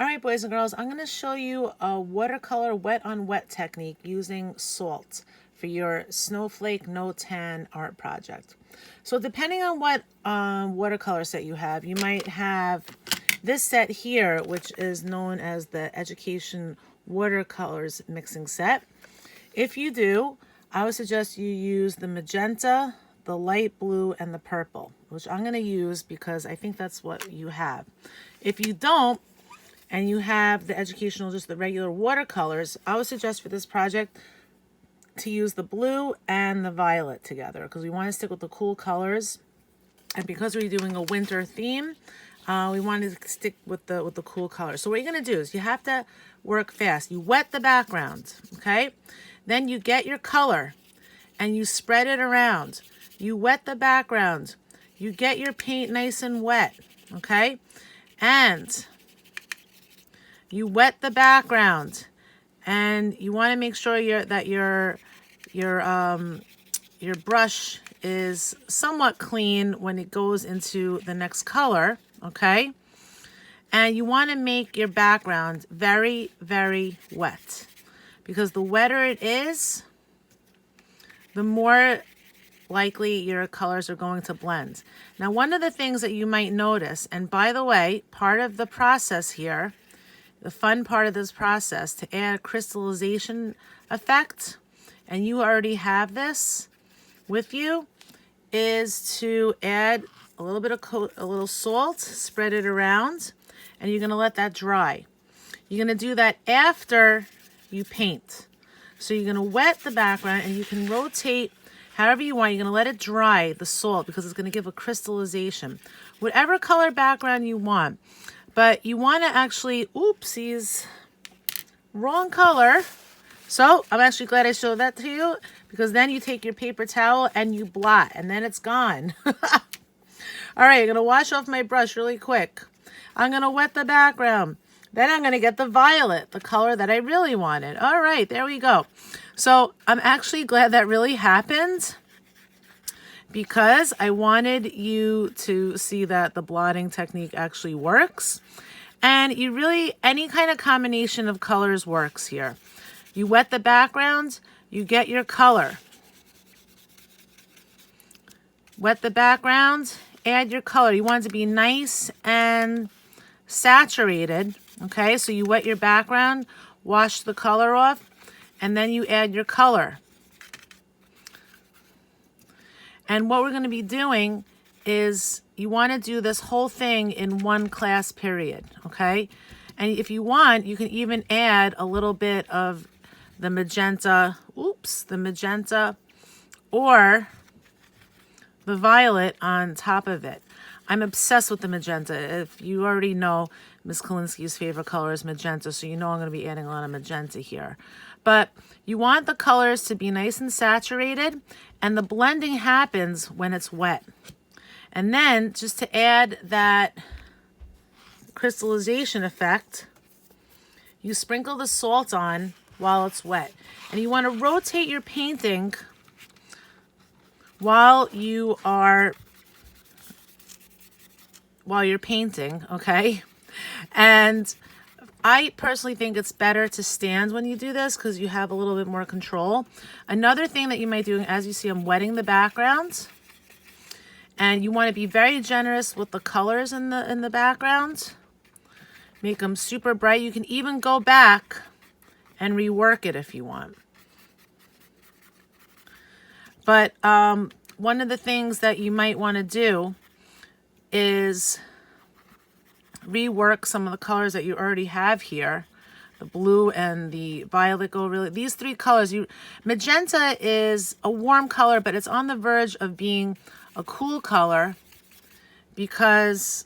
All right, boys and girls, I'm going to show you a watercolor wet on wet technique using salt for your snowflake no tan art project. So depending on what watercolor set you have, you might have this set here, which is known as the Education Watercolors Mixing Set. If you do, I would suggest you use the magenta, the light blue, and the purple, which I'm going to use because I think that's what you have. If you don't, and you have the educational, just the regular watercolors, I would suggest for this project to use the blue and the violet together because we want to stick with the cool colors. And because we're doing a winter theme, we want to stick with the cool colors. So what you're going to do is you have to work fast. You wet the background, okay? Then you get your color and you spread it around. You wet the background. You get your paint nice and wet, okay? And you wet the background, and you want to make sure that your brush is somewhat clean when it goes into the next color, okay? And you want to make your background very, very wet, because the wetter it is, the more likely your colors are going to blend. Now, one of the things that you might notice, and by the way, part of the process here, the fun part of this process to add crystallization effect, and you already have this with you, is to add a little bit of a little salt, spread it around, and you're going to let that dry. You're going to do that after you paint. So you're going to wet the background, and you can rotate however you want. You're going to let it dry, the salt, because it's going to give a crystallization. Whatever color background you want. But you want to actually, oopsies, wrong color. So I'm actually glad I showed that to you, because then you take your paper towel and you blot, and then it's gone. All right, I'm going to wash off my brush really quick. I'm going to wet the background. Then I'm going to get the violet, the color that I really wanted. All right, there we go. So I'm actually glad that really happened, because I wanted you to see that the blotting technique actually works. And you really, any kind of combination of colors works here. You wet the background, you get your color. Wet the background, add your color. You want it to be nice and saturated, okay? So you wet your background, wash the color off, and then you add your color. And what we're going to be doing is you want to do this whole thing in one class period, okay? And if you want, you can even add a little bit of the magenta, the magenta, or the violet on top of it. I'm obsessed with the magenta. If you already know, Miss Kalinsky's favorite color is magenta, so you know I'm going to be adding a lot of magenta here. But you want the colors to be nice and saturated, and the blending happens when it's wet. And then, just to add that crystallization effect, you sprinkle the salt on while it's wet. And you want to rotate your painting while you're painting, okay? And I personally think it's better to stand when you do this because you have a little bit more control. Another thing that you might do, as you see, I'm wetting the background, and you want to be very generous with the colors in the background. Make them super bright. You can even go back and rework it if you want. But one of the things that you might want to do is rework some of the colors that you already have here. The blue and the violet go really, these three colors. Magenta is a warm color, but it's on the verge of being a cool color, because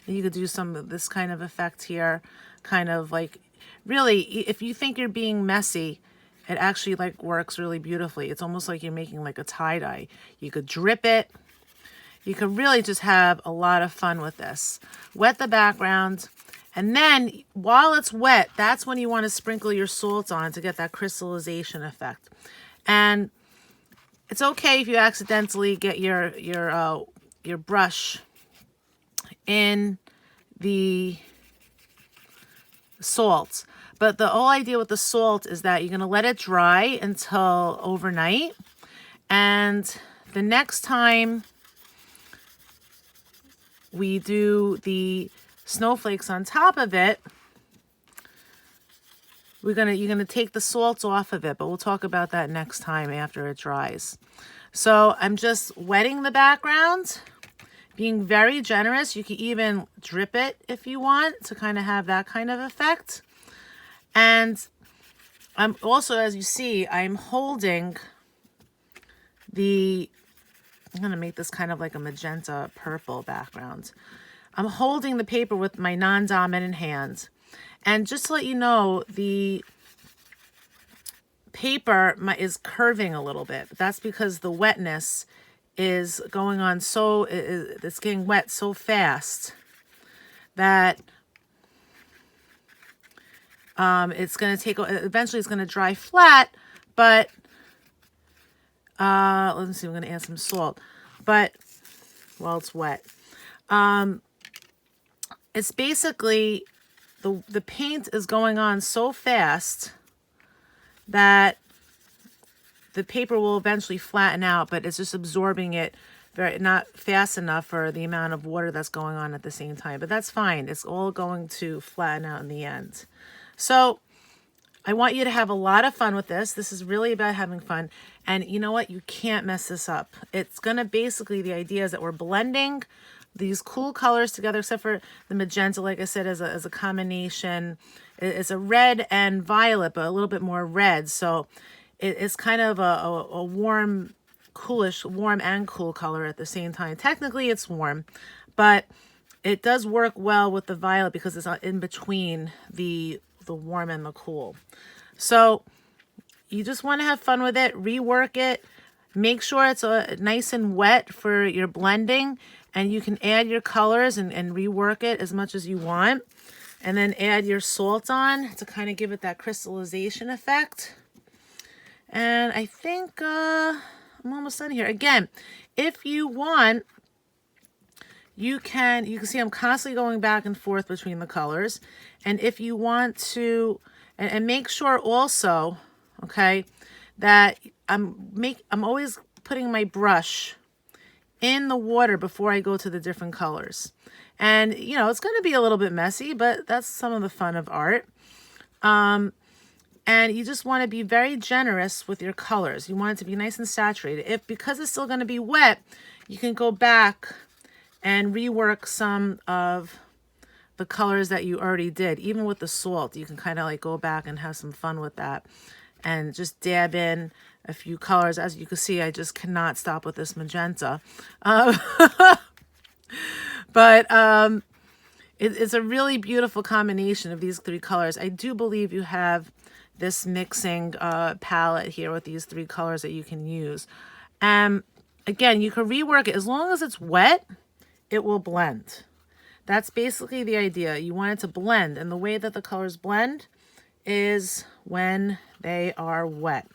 you could do some of this kind of effect here, kind of like, really, if you think you're being messy, it actually like works really beautifully. It's almost like you're making like a tie-dye. You could drip it. You can really just have a lot of fun with this. Wet the background, and then while it's wet, that's when you want to sprinkle your salt on to get that crystallization effect. And it's okay if you accidentally get your brush in the salt. But the whole idea with the salt is that you're going to let it dry until overnight. And the next time we do the snowflakes on top of it, you're gonna take the salts off of it, but we'll talk about that next time after it dries. So I'm just wetting the background, being very generous. You can even drip it if you want to kind of have that kind of effect. And I'm also, as you see, I'm holding I'm gonna make this kind of like a magenta purple background. I'm holding the paper with my non-dominant hand. And just to let you know, the paper is curving a little bit. But that's because the wetness is going on it's getting wet so fast that it's going to eventually it's going to dry flat, but let me see, I'm going to add some salt. But while it's wet, it's basically the paint is going on so fast that the paper will eventually flatten out, but it's just absorbing it not fast enough for the amount of water that's going on at the same time. But that's fine. It's all going to flatten out in the end. So I want you to have a lot of fun with this. This is really about having fun. And you know what? You can't mess this up. It's going to basically, the idea is that we're blending these cool colors together, except for the magenta, like I said, as a combination. It's a red and violet, but a little bit more red. So it's kind of a warm and cool color at the same time. Technically, it's warm, but it does work well with the violet because it's in between the warm and the cool. So you just want to have fun with it, rework it, make sure it's nice and wet for your blending, and you can add your colors and rework it as much as you want. And then add your salt on to kind of give it that crystallization effect. And I think I'm almost done here. Again, if you want, you can see I'm constantly going back and forth between the colors. And if you want to, and make sure also, okay, that I'm always putting my brush in the water before I go to the different colors. And, you know, it's going to be a little bit messy, but that's some of the fun of art. And you just want to be very generous with your colors. You want it to be nice and saturated. Because it's still going to be wet, you can go back and rework some of the colors that you already did. Even with the salt, you can kind of like go back and have some fun with that. And just dab in a few colors. As you can see, I just cannot stop with this magenta. But it's a really beautiful combination of these three colors. I do believe you have this mixing palette here with these three colors that you can use. And again, you can rework it. As long as it's wet, it will blend. That's basically the idea. You want it to blend. And the way that the colors blend is when they are wet.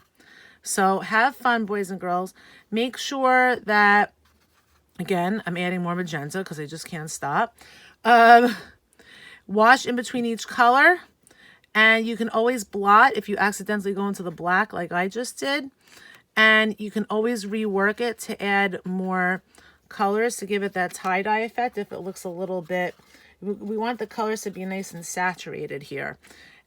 So have fun, boys and girls. Make sure that, again, I'm adding more magenta because I just can't stop. Wash in between each color. And you can always blot if you accidentally go into the black like I just did. And you can always rework it to add more colors to give it that tie-dye effect if it looks a little bit... We want the colors to be nice and saturated here.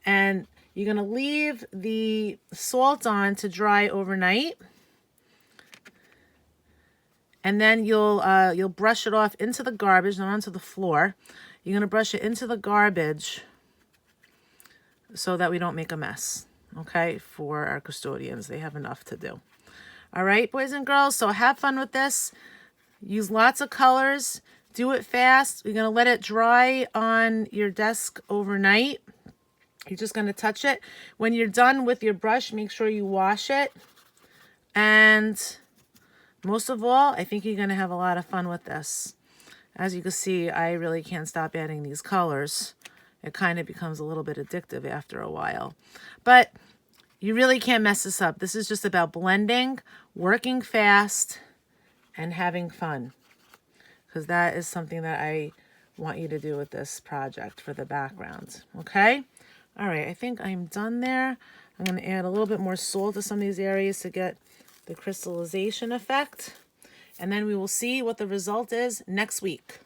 And you're going to leave the salt on to dry overnight. And then you'll brush it off into the garbage, not onto the floor. You're going to brush it into the garbage so that we don't make a mess, okay, for our custodians. They have enough to do. All right, boys and girls, so have fun with this. Use lots of colors. Do it fast. You're going to let it dry on your desk overnight. You're just going to touch it. When you're done with your brush, make sure you wash it. And most of all, I think you're going to have a lot of fun with this. As you can see, I really can't stop adding these colors. It kind of becomes a little bit addictive after a while. But you really can't mess this up. This is just about blending, working fast, and having fun. Because that is something that I want you to do with this project for the background. Okay? All right, I think I'm done there. I'm going to add a little bit more salt to some of these areas to get the crystallization effect. And then we will see what the result is next week.